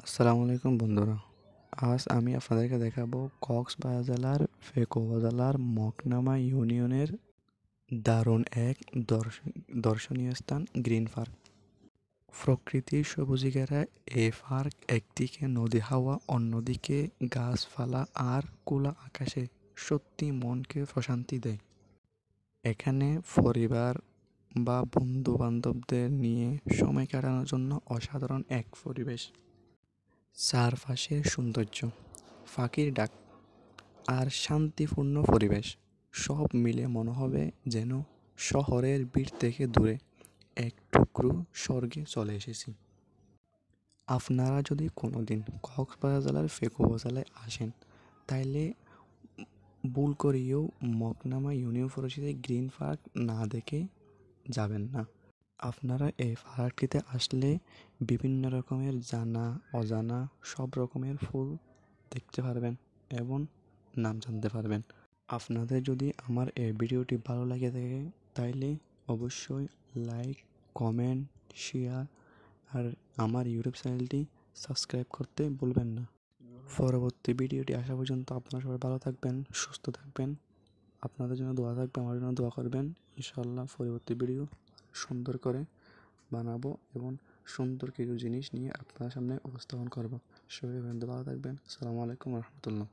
আসসালামু আলাইকুম বন্ধুরা। আজ আমি আপনাদেরকে দেখাবো কক্সবাজার জেলার ফেক উপজেলার মকনামা ইউনিয়নের দারুণ এক দর্শনীয় স্থান গ্রিন পার্ক। প্রকৃতির সবুজে ঘেরা এই পার্ক একদিকে নদী হাওয়া, অন্যদিকে গাছপালা আর খোলা আকাশে সত্যি মনকে প্রশান্তি দেয়। এখানে পরিবার বা বন্ধু বান্ধবদের নিয়ে সময় কাটানোর জন্য অসাধারণ এক পরিবেশ। চারপাশের সৌন্দর্য, পাখির ডাক আর শান্তিপূর্ণ পরিবেশ সব মিলে মনে হবে যেন শহরের ভিড় থেকে দূরে এক টুকরো স্বর্গে চলে এসেছি। আপনারা যদি কোনোদিন কক্সবাজার জেলার ফেকু উপজেলায় আসেন, তাইলে ভুল করিয়েও মকনামা ইউনিয়ন পরিষদের গ্রিন পার্ক না দেখে যাবেন না। আপনারা এই পার্কটিতে আসলে বিভিন্ন রকমের জানা অজানা সব রকমের ফুল দেখতে পারবেন এবং নাম জানতে পারবেন। আপনাদের যদি আমার এই ভিডিওটি ভালো লাগে থাকে তাইলে অবশ্যই লাইক, কমেন্ট, শেয়ার আর আমার ইউটিউব চ্যানেলটি সাবস্ক্রাইব করতে ভুলবেন না। পরবর্তী ভিডিওটি আসা পর্যন্ত আপনারা সবাই ভালো থাকবেন, সুস্থ থাকবেন। আপনাদের জন্য দোয়া থাকবে, আমার জন্য দোয়া করবেন। ইনশাআল্লাহ পরবর্তী ভিডিও সুন্দর করে বানাবো এবং সুন্দর কিছু জিনিস নিয়ে আপনার সামনে উপস্থাপন করব। সবাই ভালো থাকবেন। আসসালামু আলাইকুম রহমতুল্লাহ।